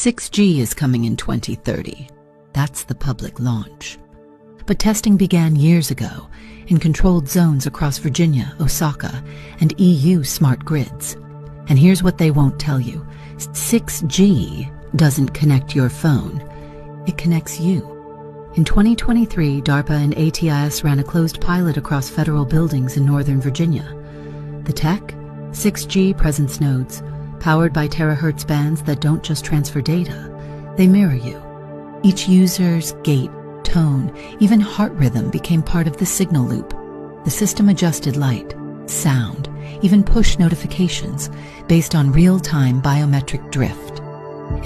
6G is coming in 2030. That's the public launch. But testing began years ago in controlled zones across Virginia, Osaka, and EU smart grids. And here's what they won't tell you. 6G doesn't connect your phone. It connects you. In 2023, DARPA and ATIS ran a closed pilot across federal buildings in Northern Virginia. The tech? 6G presence nodes, powered by terahertz bands that don't just transfer data, they mirror you. Each user's gait, tone, even heart rhythm became part of the signal loop. The system adjusted light, sound, even push notifications based on real-time biometric drift.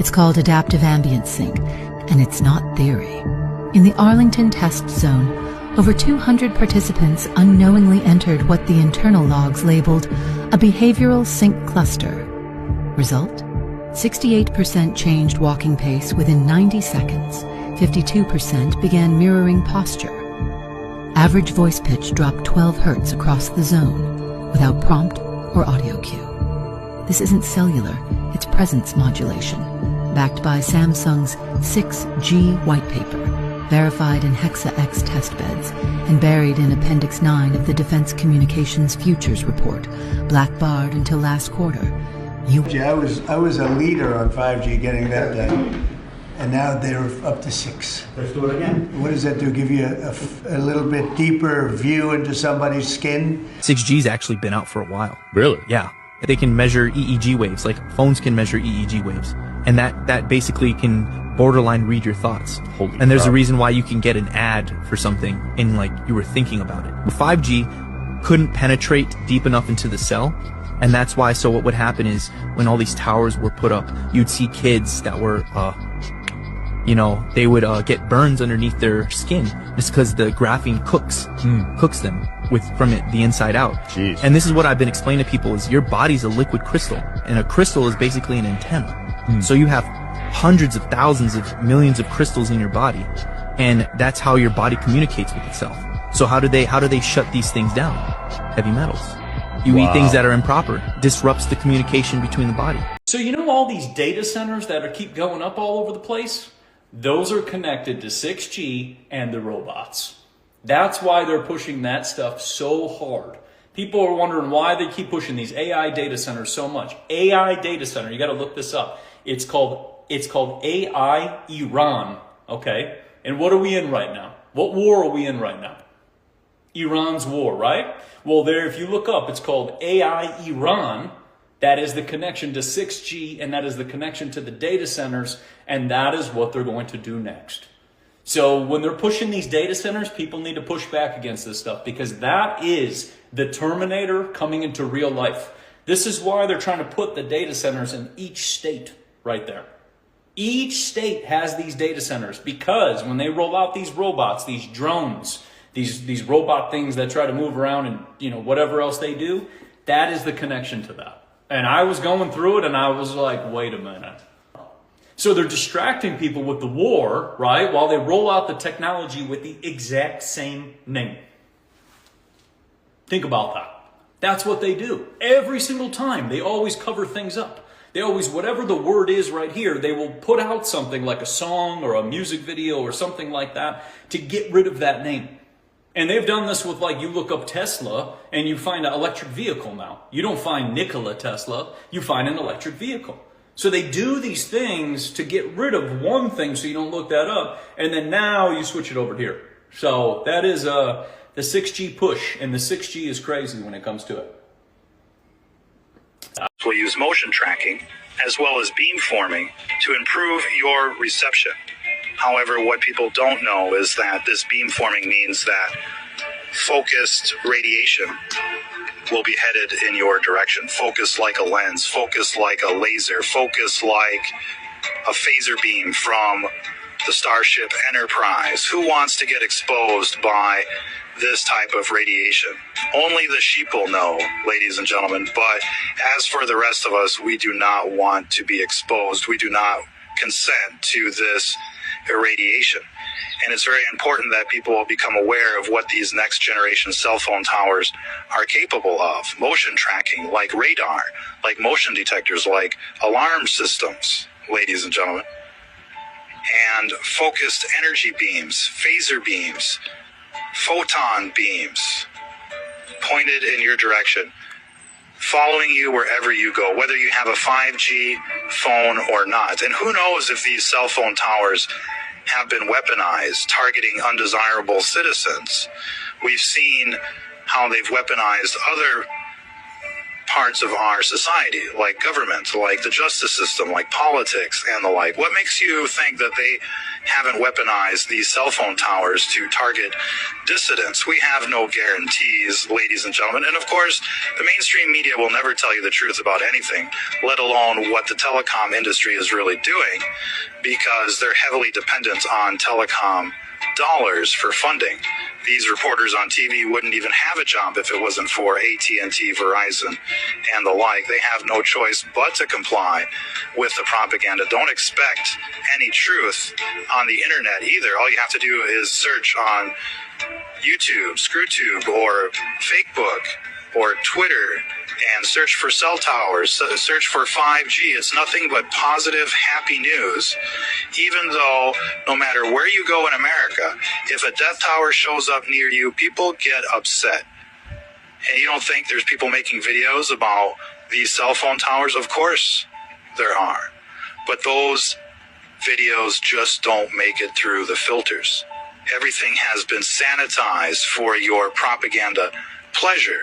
It's called adaptive ambient sync, and it's not theory. In the Arlington test zone, over 200 participants unknowingly entered what the internal logs labeled a behavioral sync cluster. Result? 68% changed walking pace within 90 seconds. 52% began mirroring posture. Average voice pitch dropped 12 hertz across the zone without prompt or audio cue. This isn't cellular, it's presence modulation, backed by Samsung's 6G white paper, verified in Hexa-X testbeds, and buried in Appendix 9 of the Defense Communications Futures Report, black-barred until last quarter. I was a leader on 5G getting that done, and now they're up to 6. Let's do it again. What does that do? Give you a little bit deeper view into somebody's skin? 6G's actually been out for a while. Really? Yeah. They can measure EEG waves, like phones can measure EEG waves. And that basically can borderline read your thoughts. And there's a reason why you can get an ad for something and like you were thinking about it. 5G couldn't penetrate deep enough into the cell. And that's why, so what would happen is when all these towers were put up, you'd see kids that were, they would get burns underneath their skin just because the graphene cooks them from the inside out. Jeez. And this is what I've been explaining to people is your body's a liquid crystal, and a crystal is basically an antenna. So you have hundreds of thousands of millions of crystals in your body, and that's how your body communicates with itself. So how do they shut these things down? Heavy metals. You eat things that are improper, disrupts the communication between the body. So you know all these data centers that keep going up all over the place? Those are connected to 6G and the robots. That's why they're pushing that stuff so hard. People are wondering why they keep pushing these AI data centers so much. AI data center, you got to look this up. It's called AI Iran, okay? And what are we in right now? What war are we in right now? Iran's war, right? Well, there, if you look up, it's called AI Iran. That is the connection to 6G, and that is the connection to the data centers, and that is what they're going to do next. So when they're pushing these data centers, people need to push back against this stuff because that is the Terminator coming into real life. This is why they're trying to put the data centers in each state right there. Each state has these data centers because when they roll out these robots, these drones, these robot things that try to move around and whatever else they do, that is the connection to that. And I was going through it and I was like, wait a minute. So they're distracting people with the war, right? While they roll out the technology with the exact same name. Think about that. That's what they do. Every single time, they always cover things up. They always, whatever the word is right here, they will put out something like a song or a music video or something like that to get rid of that name. And they've done this with, like, you look up Tesla and you find an electric vehicle now. You don't find Nikola Tesla, you find an electric vehicle. So they do these things to get rid of one thing so you don't look that up, and then now you switch it over here. So that is the 6G push, and the 6G is crazy when it comes to it. We'll use motion tracking as well as beamforming to improve your reception. However, what people don't know is that this beamforming means that focused radiation will be headed in your direction. Focus like a lens, focus like a laser, focus like a phaser beam from the Starship Enterprise. Who wants to get exposed by this type of radiation? Only the sheep will know, ladies and gentlemen. But as for the rest of us, we do not want to be exposed. We do not consent to this irradiation. And it's very important that people will become aware of what these next generation cell phone towers are capable of. Motion tracking, like radar, like motion detectors, like alarm systems. ladies and gentlemen. And focused energy beams, phaser beams, photon beams pointed in your direction, following you wherever you go, whether you have a 5G phone or not. And who knows if these cell phone towers have been weaponized, targeting undesirable citizens. We've seen how they've weaponized other parts of our society, like government, like the justice system, like politics, and the like. What makes you think that they haven't weaponized these cell phone towers to target dissidents? We have no guarantees, ladies and gentlemen. And of course, the mainstream media will never tell you the truth about anything, let alone what the telecom industry is really doing, because they're heavily dependent on telecom dollars for funding. These reporters on TV wouldn't even have a job if it wasn't for AT&T, Verizon, and the like. They have no choice but to comply with the propaganda. Don't expect any truth on the internet either. All you have to do is search on YouTube, ScrewTube, or Fakebook, or Twitter, and search for cell towers, search for 5G. It's nothing but positive, happy news. Even though, no matter where you go in America, if a death tower shows up near you, people get upset. And you don't think there's people making videos about these cell phone towers? Of course there are. But those videos just don't make it through the filters. Everything has been sanitized for your propaganda pleasure.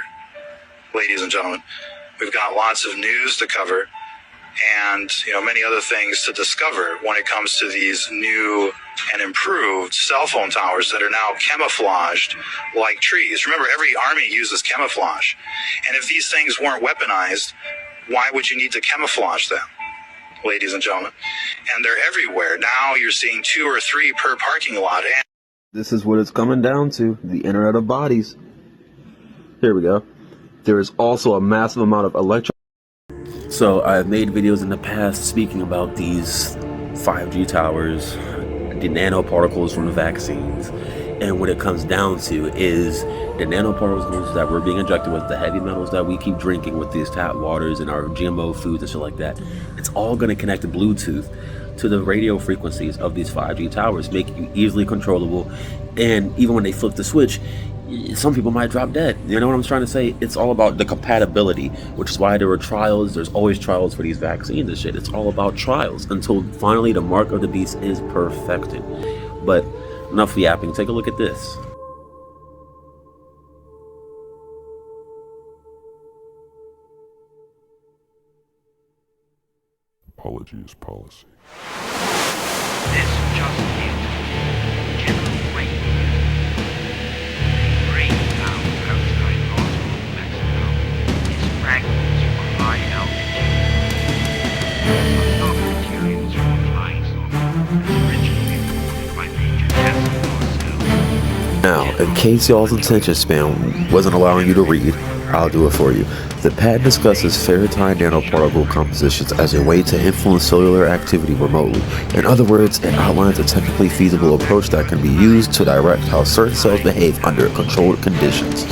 Ladies and gentlemen, we've got lots of news to cover and many other things to discover when it comes to these new and improved cell phone towers that are now camouflaged like trees. Remember, every army uses camouflage. And if these things weren't weaponized, why would you need to camouflage them, ladies and gentlemen? And they're everywhere. Now you're seeing 2 or 3 per parking lot. And this is what it's coming down to, the Internet of Bodies. Here we go. There is also a massive amount of electron. So I've made videos in the past speaking about these 5G towers, the nanoparticles from the vaccines, and what it comes down to is the nanoparticles that we're being injected with, the heavy metals that we keep drinking with these tap waters and our GMO foods and shit like that. It's all going to connect to Bluetooth to the radio frequencies of these 5G towers, making you easily controllable. And even when they flip the switch, some people might drop dead. You know what I'm trying to say? It's all about the compatibility, which is why there were trials. There's always trials for these vaccines and shit. It's all about trials until finally the mark of the beast is perfected. But enough yapping. Take a look at this. Apology is policy. This just in. General Wayne. Brain found outside Roswell, Mexico. Is fragments from high altitude. Other materials from flying saucers, originally reported by Major Tesla. Now, in case y'all's attention span wasn't allowing you to read, I'll do it for you. The patent discusses ferritine nanoparticle compositions as a way to influence cellular activity remotely. In other words, it outlines a technically feasible approach that can be used to direct how certain cells behave under controlled conditions.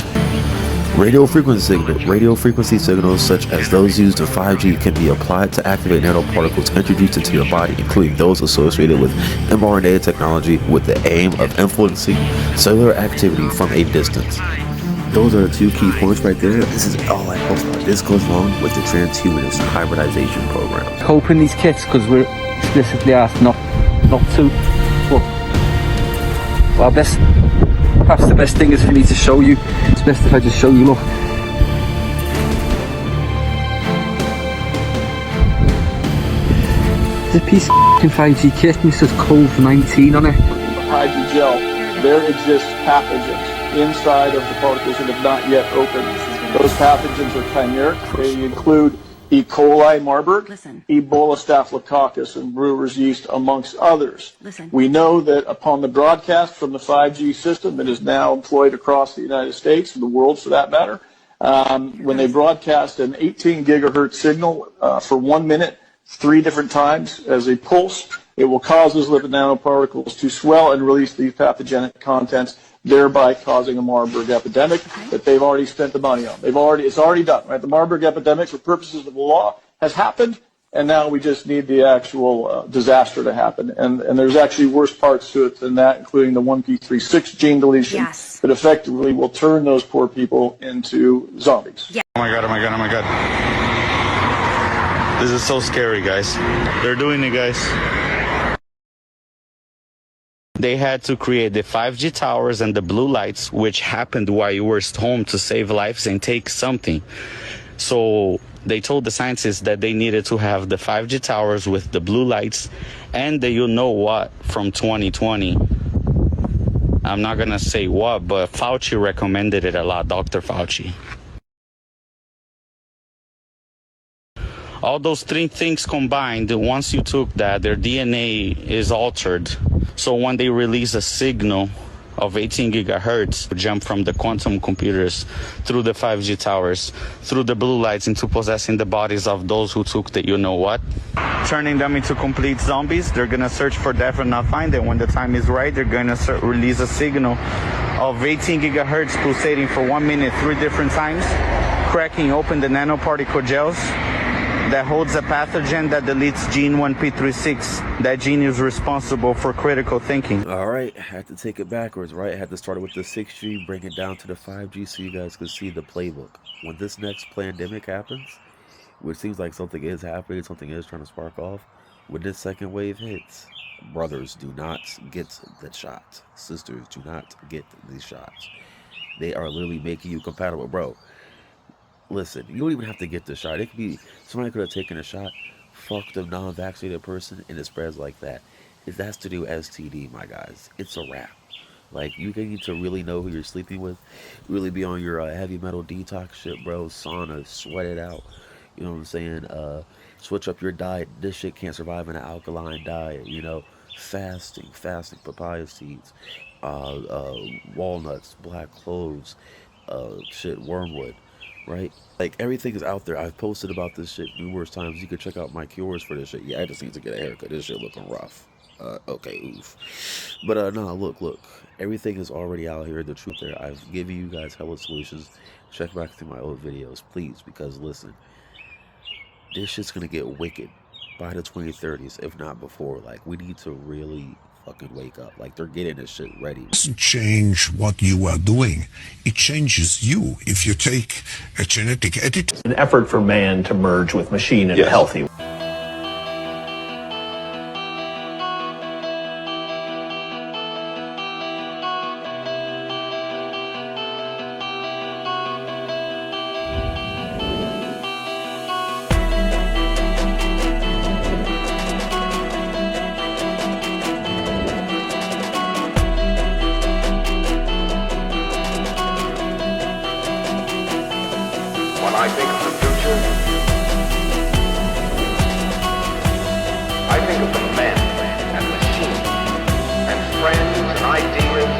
Radio frequency signals such as those used in 5G can be applied to activate nanoparticles introduced into your body, including those associated with mRNA technology with the aim of influencing cellular activity from a distance. Those are the 2 key points right there. This is all I post about. This goes along with the transhumanist hybridization program. Hoping these kits, because we're explicitly asked not to. Well, perhaps the best thing is for me to show you. It's best if I just show you, look. It's a piece of 5G kit and it says COVID-19 on it. Hydrogel, there exist pathogens inside of the particles that have not yet opened. Those pathogens are chimeric. They include E. coli, Marburg, Ebola, Staphylococcus, and brewer's yeast, amongst others. We know that upon the broadcast from the 5G system that is now employed across the United States, and the world for that matter, when they broadcast an 18 gigahertz signal for 1 minute, 3 different times as a pulse, it will cause those lipid nanoparticles to swell and release these pathogenic contents, thereby causing a Marburg epidemic that they've already spent the money on. It's already done, right? The Marburg epidemic, for purposes of the law, has happened. and now we just need the actual disaster to happen. And there's actually worse parts to it than that, including the 1p36 gene deletion that effectively will turn those poor people into zombies. Yeah. Oh my God, oh my God, oh my God. This is so scary, guys. They're doing it, guys. They had to create the 5G towers and the blue lights, which happened while you were home to save lives and take something. So they told the scientists that they needed to have the 5G towers with the blue lights and the you-know-what from 2020. I'm not going to say what, but Fauci recommended it a lot, Dr. Fauci. All those three things combined, once you took that, their DNA is altered. So when they release a signal of 18 gigahertz, jump from the quantum computers through the 5G towers, through the blue lights into possessing the bodies of those who took the you-know-what, turning them into complete zombies. They're going to search for death and not find it. When the time is right, they're going to release a signal of 18 gigahertz pulsating for 1 minute 3 different times, cracking open the nanoparticle gels that holds a pathogen that deletes gene 1p36. That gene is responsible for critical thinking. All right, I had to take it backwards, right? I had to start it with the 6G, bring it down to the 5G so you guys can see the playbook. When this next pandemic happens, which seems like something is happening, something is trying to spark off, when this second wave hits, brothers do not get the shot. Sisters do not get these shots. They are literally making you compatible, bro. Listen, you don't even have to get the shot. It could be somebody could have taken a shot, fucked a non-vaccinated person, and it spreads like that. It has to do STD, my guys. It's a wrap. Like, you need to really know who you're sleeping with, really be on your heavy metal detox shit, bro. Sauna, sweat it out. You know what I'm saying? Switch up your diet. This shit can't survive in an alkaline diet. You know, fasting, papaya seeds, walnuts, black cloves, wormwood. Right? Like, everything is out there. I've posted about this shit numerous times. You can check out my cures for this shit. Yeah, I just need to get a haircut. This shit looking rough. Okay, oof. But, no, look. Everything is already out here. The truth there. I've given you guys hella solutions. Check back through my old videos, please. Because, listen, this shit's gonna get wicked by the 2030s, if not before. Like, we need to really fucking wake up. Like, they're getting this shit ready. It doesn't change what you are doing. It changes you. If you take a genetic edit. An effort for man to merge with machine in a healthy way. When I think of the future, I think of the men and machines and friends and ideas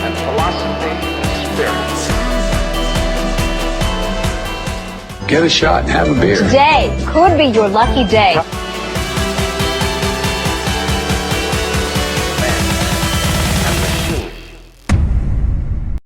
and philosophy and spirit. Get a shot and have a beer. Today could be your lucky day.